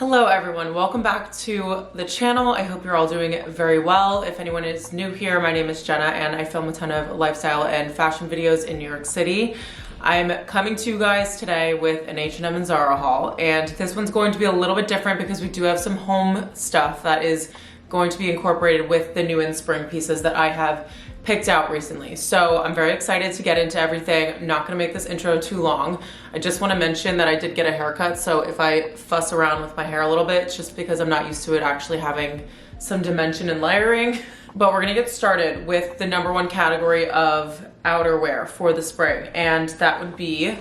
Hello everyone, welcome back to the channel. I hope you're all doing very well. If anyone is new here, my name is Jenna and I film a ton of lifestyle and fashion videos in New York City. I'm coming to you guys today with an H&M and Zara haul, and this one's going to be a little bit different because we do have some home stuff that is going to be incorporated with the new and spring pieces that I have picked out recently. So I'm very excited to get into everything. I'm not gonna make this intro too long. I just wanna mention that I did get a haircut, so if I fuss around with my hair a little bit, it's just because I'm not used to it actually having some dimension and layering. But we're gonna get started with the number one category of outerwear for the spring, and that would be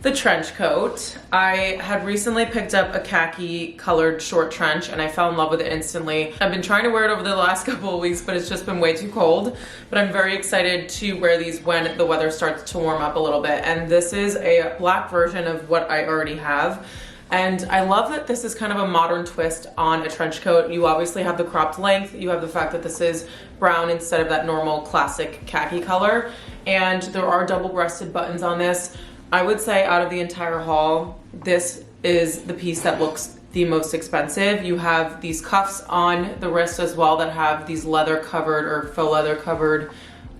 the trench coat. I had recently picked up a khaki colored short trench and I fell in love with it instantly. I've been trying to wear it over the last couple of weeks, but it's just been way too cold. But I'm very excited to wear these when the weather starts to warm up a little bit. And this is a black version of what I already have. And I love that this is kind of a modern twist on a trench coat. You obviously have the cropped length. You have the fact that this is brown instead of that normal classic khaki color. And there are double-breasted buttons on this. I would say out of the entire haul, this is the piece that looks the most expensive. You have these cuffs on the wrist as well that have these leather covered or faux leather covered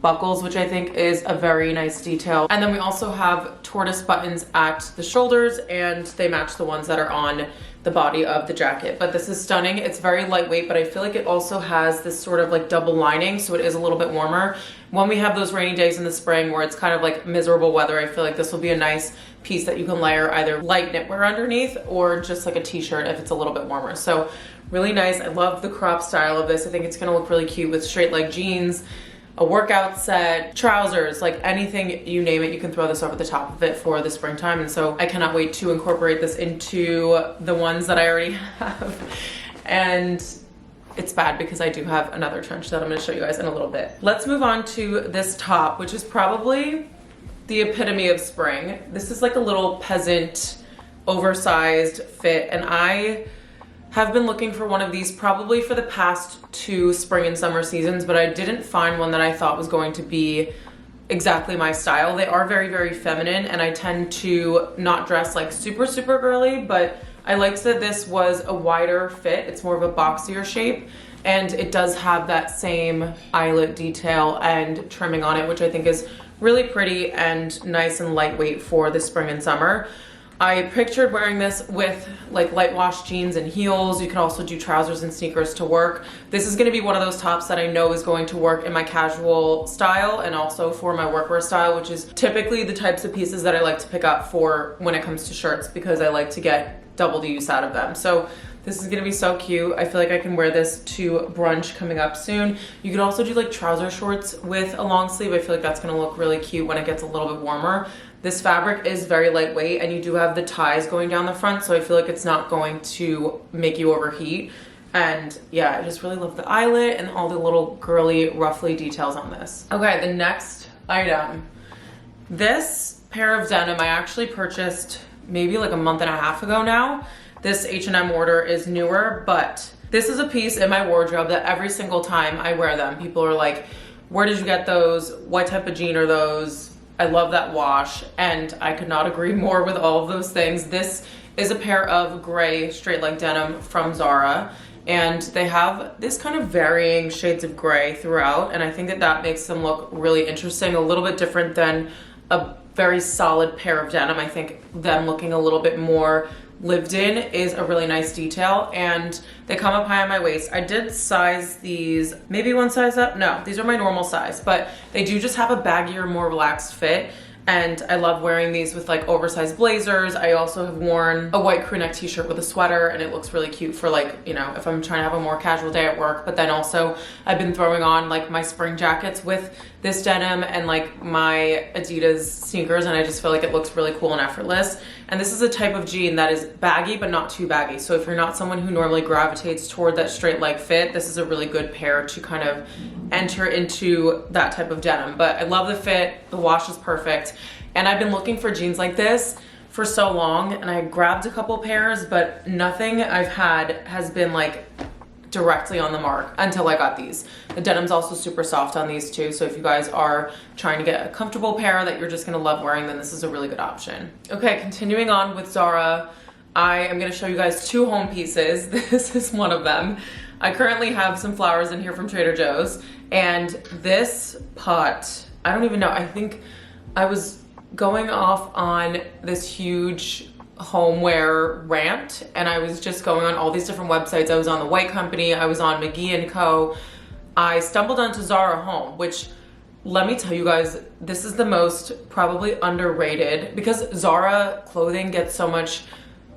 buckles, which I think is a very nice detail. And then we also have tortoise buttons at the shoulders, and they match the ones that are on the body of the jacket. But this is stunning. It's very lightweight, but I feel like it also has this sort of like double lining, so it is a little bit warmer. When we have those rainy days in the spring where it's kind of like miserable weather, I feel like this will be a nice piece that you can layer either light knitwear underneath or just like a t-shirt if it's a little bit warmer. So really nice. I love the crop style of this. I think it's gonna look really cute with straight leg jeans, a workout set, trousers, like anything, you name it, you can throw this over the top of it for the springtime. And so I cannot wait to incorporate this into the ones that I already have. And it's bad because I do have another trench that I'm gonna show you guys in a little bit. Let's move on to this top, which is probably the epitome of spring. This is like a little peasant, oversized fit, and I have been looking for one of these probably for the past 2 spring and summer seasons, but I didn't find one that I thought was going to be exactly my style. They are very, very feminine, and I tend to not dress like super, super girly, but I liked that this was a wider fit. It's more of a boxier shape, and it does have that same eyelet detail and trimming on it, which I think is really pretty and nice and lightweight for the spring and summer. I pictured wearing this with like light wash jeans and heels. You can also do trousers and sneakers to work. This is gonna be one of those tops that I know is going to work in my casual style and also for my workwear style, which is typically the types of pieces that I like to pick up for when it comes to shirts because I like to get double the use out of them. So this is gonna be so cute. I feel like I can wear this to brunch coming up soon. You could also do like trouser shorts with a long sleeve. I feel like that's gonna look really cute when it gets a little bit warmer. This fabric is very lightweight, and you do have the ties going down the front, so I feel like it's not going to make you overheat. And yeah, I just really love the eyelet and all the little girly, ruffly details on this. Okay, the next item. This pair of denim I actually purchased maybe like a month and a half ago now. This H&M order is newer, but this is a piece in my wardrobe that every single time I wear them, people are like, where did you get those? What type of jean are those? I love that wash, and I could not agree more with all of those things. This is a pair of gray straight leg denim from Zara, and they have this kind of varying shades of gray throughout, and I think that that makes them look really interesting, a little bit different than a very solid pair of denim. I think them looking a little bit more lived in is a really nice detail, and they come up high on my waist. I did size these maybe one size up. No, these are my normal size, but they do just have a baggier, more relaxed fit. And I love wearing these with like oversized blazers. I also have worn a white crew neck t-shirt with a sweater, and it looks really cute for like, you know, if I'm trying to have a more casual day at work. But then also I've been throwing on like my spring jackets with this denim and like my Adidas sneakers, and I just feel like it looks really cool and effortless. And this is a type of jean that is baggy but not too baggy. So if you're not someone who normally gravitates toward that straight leg fit, this is a really good pair to kind of enter into that type of denim. But I love the fit, the wash is perfect. And I've been looking for jeans like this for so long, and I grabbed a couple pairs, but nothing I've had has been like directly on the mark until I got these. The denim's also super soft on these too, so if you guys are trying to get a comfortable pair that you're just gonna love wearing, then this is a really good option. Okay, continuing on with Zara. I am gonna show you guys 2 home pieces. This is one of them. I currently have some flowers in here from Trader Joe's, and this pot, I don't even know, I think I was going off on this huge homeware rant, and I was just going on all these different websites. I was on the White Company, I was on McGee & Co. I stumbled onto Zara Home, which, let me tell you guys, this is the most probably underrated, because Zara clothing gets so much,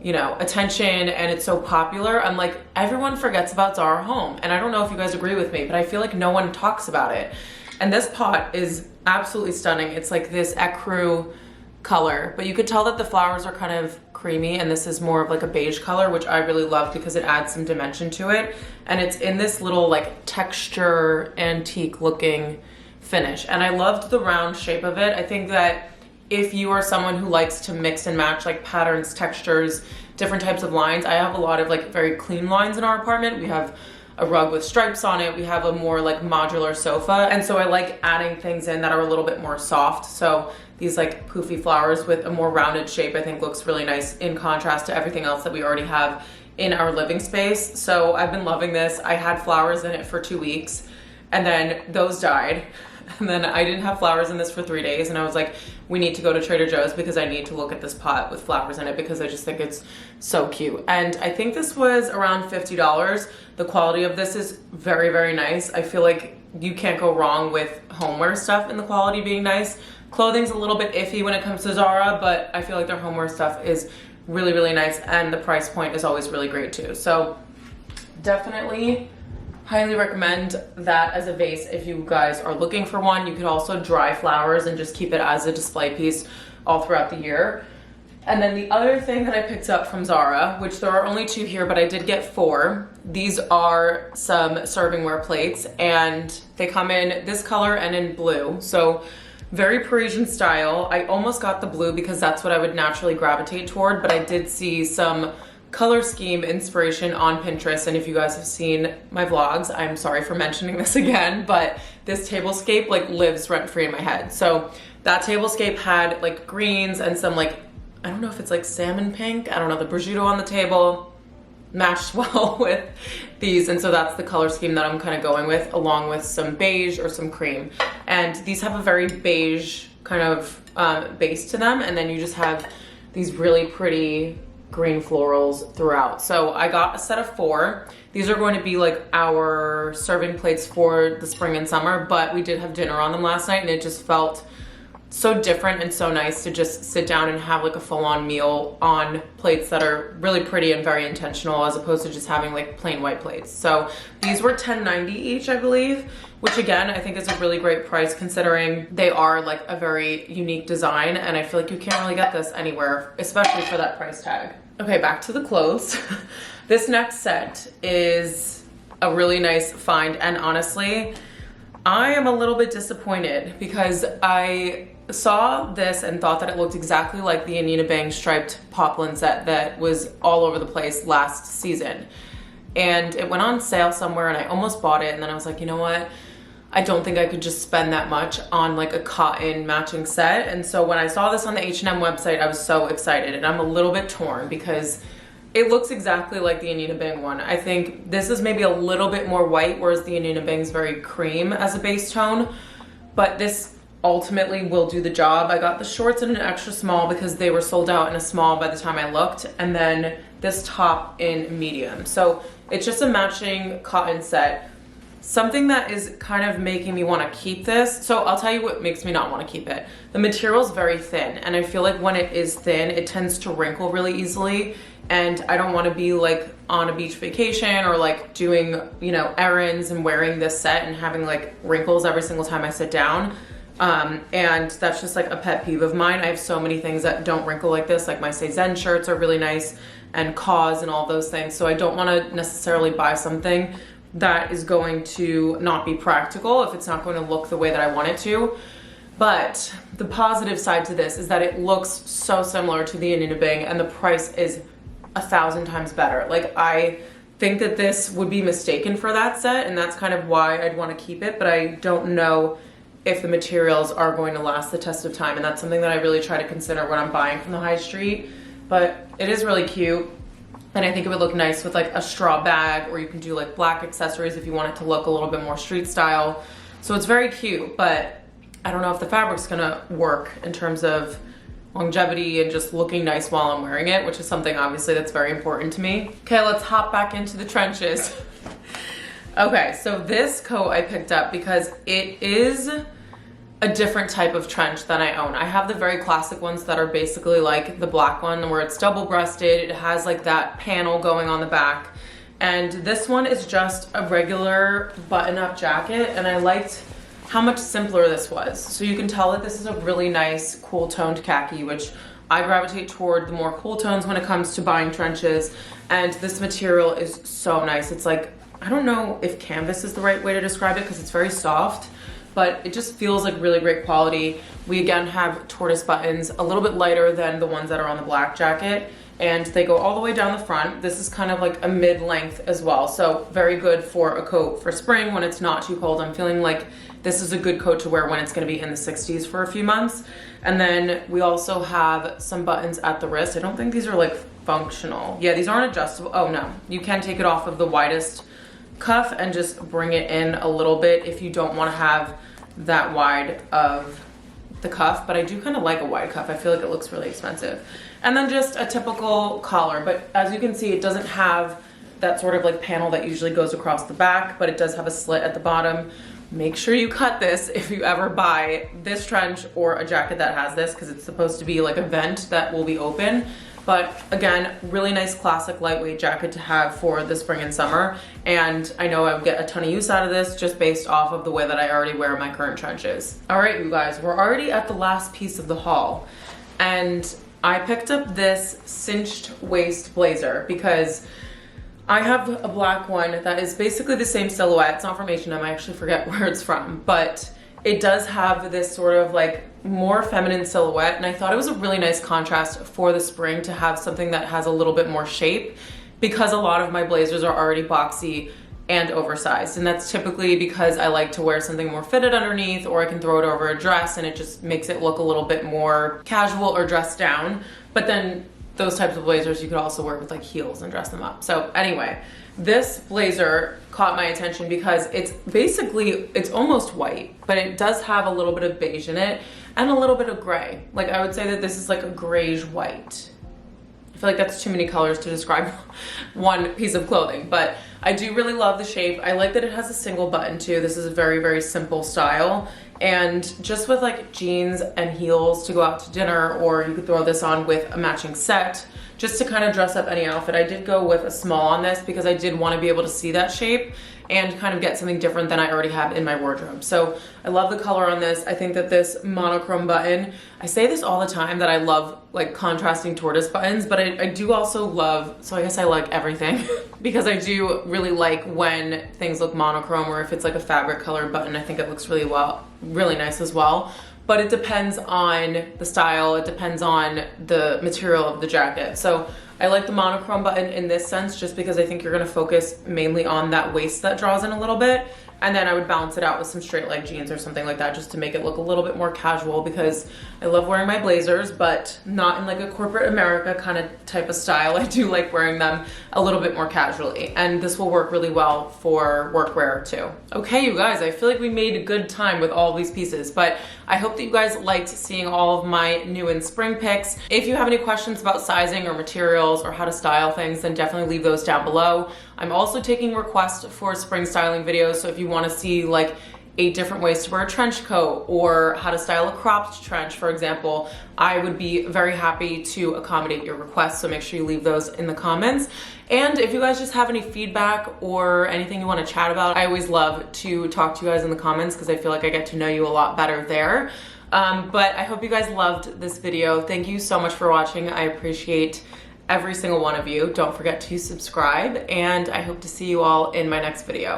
you know, attention and it's so popular. I'm like, everyone forgets about Zara Home. And I don't know if you guys agree with me, but I feel like no one talks about it. And this pot is absolutely stunning. It's like this ecru color, but you could tell that the flowers are kind of creamy, and this is more of like a beige color, which I really love because it adds some dimension to it. And it's in this little like texture antique looking finish, and I loved the round shape of it. I think that if you are someone who likes to mix and match like patterns, textures, different types of lines, I have a lot of like very clean lines in our apartment. We have a rug with stripes on it. We have a more like modular sofa, and so I like adding things in that are a little bit more soft. So these like poofy flowers with a more rounded shape I think looks really nice in contrast to everything else that we already have in our living space. So I've been loving this. I had flowers in it for 2 weeks, and then those died. And then I didn't have flowers in this for 3 days, and I was like, we need to go to Trader Joe's because I need to look at this pot with flowers in it because I just think it's so cute. And I think this was around $50. The quality of this is very, very nice. I feel like you can't go wrong with homeware stuff and the quality being nice. Clothing's a little bit iffy when it comes to Zara, but I feel like their homeware stuff is really, really nice, and the price point is always really great too. So definitely highly recommend that as a vase if you guys are looking for one. You could also dry flowers and just keep it as a display piece all throughout the year. And then the other thing that I picked up from Zara, which there are only 2 here, but I did get 4. These are some servingware plates, and they come in this color and in blue. So very Parisian style. I almost got the blue because that's what I would naturally gravitate toward, but I did see some color scheme inspiration on Pinterest, and if you guys have seen my vlogs, I'm sorry for mentioning this again, but this tablescape like lives rent-free in my head. So that tablescape had like greens and some like, I don't know if it's like salmon pink, I don't know, the prosciutto on the table matched well with these, and so that's the color scheme that I'm kind of going with, along with some beige or some cream. And these have a very beige kind of base to them, and then you just have these really pretty green florals throughout. So I got a set of 4. These are going to be like our serving plates for the spring and summer, but we did have dinner on them last night, and it just felt so different and so nice to just sit down and have like a full-on meal on plates that are really pretty and very intentional, as opposed to just having like plain white plates. So these were $10.90 each, I believe, which again I think is a really great price considering they are like a very unique design, and I feel like you can't really get this anywhere, especially for that price tag. Okay, back to the clothes. This next set is a really nice find, and honestly I am a little bit disappointed because I saw this and thought that it looked exactly like the Anita Bang striped poplin set that was all over the place last season. And it went on sale somewhere and I almost bought it, and then I was like, you know what? I don't think I could just spend that much on like a cotton matching set. And so when I saw this on the H&M website, I was so excited, and I'm a little bit torn because it looks exactly like the Anita Bang one. I think this is maybe a little bit more white, whereas the Anita Bang's very cream as a base tone, but this ultimately will do the job. I got the shorts in an extra small because they were sold out in a small by the time I looked, and then this top in medium. So it's just a matching cotton set. Something that is kind of making me want to keep this. So I'll tell you what makes me not want to keep it. The material is very thin, and I feel like when it is thin, it tends to wrinkle really easily. And I don't want to be like on a beach vacation or like doing, you know, errands and wearing this set and having like wrinkles every single time I sit down. And that's just like a pet peeve of mine. I have so many things that don't wrinkle like this, like my Cinched shirts are really nice, and cause and all those things. So I don't want to necessarily buy something that is going to not be practical if it's not going to look the way that I want it to. But the positive side to this is that it looks so similar to the Anita Bang, and the price is 1,000 times better. Like, I think that this would be mistaken for that set, and that's kind of why I'd want to keep it, but I don't know if the materials are going to last the test of time, and that's something that I really try to consider when I'm buying from the high street. but it is really cute. And I think it would look nice with like a straw bag, or you can do like black accessories if you want it to look a little bit more street style. So it's very cute, but I don't know if the fabric's gonna work in terms of longevity and just looking nice while I'm wearing it, which is something obviously that's very important to me. Okay, let's hop back into the trenches. Okay, so this coat I picked up because it is a different type of trench than I own. I have the very classic ones that are basically like the black one where it's double-breasted. It has like that panel going on the back. And this one is just a regular button-up jacket, and I liked how much simpler this was. So you can tell that this is a really nice, cool-toned khaki, which I gravitate toward the more cool tones when it comes to buying trenches. And this material is so nice. It's like, I don't know if canvas is the right way to describe it because it's very soft, but it just feels like really great quality. We again have tortoise buttons, a little bit lighter than the ones that are on the black jacket, and they go all the way down the front. This is kind of like a mid-length as well, so very good for a coat for spring when it's not too cold. I'm feeling like this is a good coat to wear when it's gonna be in the 60s for a few months. And then we also have some buttons at the wrist. I don't think these are like functional. Yeah, these aren't adjustable. Oh no, you can take it off of the widest cuff and just bring it in a little bit if you don't want to have that wide of the cuff, but I do kind of like a wide cuff. I feel like it looks really expensive. And then just a typical collar, but as you can see, it doesn't have that sort of like panel that usually goes across the back, but it does have a slit at the bottom. Make sure you cut this if you ever buy this trench or a jacket that has this, because it's supposed to be like a vent that will be open. But again, really nice classic lightweight jacket to have for the spring and summer. And I know I would get a ton of use out of this just based off of the way that I already wear my current trenches. All right, you guys, we're already at the last piece of the haul. And I picked up this cinched waist blazer because I have a black one that is basically the same silhouette. It's not from H&M, I actually forget where it's from, but it does have this sort of like more feminine silhouette, and I thought it was a really nice contrast for the spring to have something that has a little bit more shape, because a lot of my blazers are already boxy and oversized, and that's typically because I like to wear something more fitted underneath, or I can throw it over a dress and it just makes it look a little bit more casual or dressed down. But then those types of blazers you could also wear with like heels and dress them up. So anyway, this blazer caught my attention because it's almost white, but it does have a little bit of beige in it and a little bit of gray. Like I would say that this is like a grayish white. I feel like that's too many colors to describe one piece of clothing, but I do really love the shape. I like that it has a single button too. This is a very, very simple style. And just with like jeans and heels to go out to dinner, or you could throw this on with a matching set just to kind of dress up any outfit. I did go with a small on this because I did want to be able to see that shape and kind of get something different than I already have in my wardrobe. So I love the color on this. I think that this monochrome button, I say this all the time that I love like contrasting tortoise buttons, but I do also love, so I guess I like everything because I do really like when things look monochrome, or if it's like a fabric colored button, I think it looks really nice as well. But it depends on the style, it depends on the material of the jacket. So I like the monochrome button in this sense just because I think you're gonna focus mainly on that waist that draws in a little bit, and then I would balance it out with some straight leg jeans or something like that just to make it look a little bit more casual, because I love wearing my blazers, but not in like a corporate America kind of type of style. I do like wearing them a little bit more casually, and this will work really well for workwear too. Okay, you guys, I feel like we made a good time with all these pieces, but I hope that you guys liked seeing all of my new and spring picks. If you have any questions about sizing or materials or how to style things, then definitely leave those down below. I'm also taking requests for spring styling videos, so if you want to see like 8 different ways to wear a trench coat, or how to style a cropped trench, for example, I would be very happy to accommodate your requests, so make sure you leave those in the comments. And if you guys just have any feedback or anything you want to chat about, I always love to talk to you guys in the comments because I feel like I get to know you a lot better there. But I hope you guys loved this video. Thank you so much for watching. I appreciate every single one of you. Don't forget to subscribe, and I hope to see you all in my next video.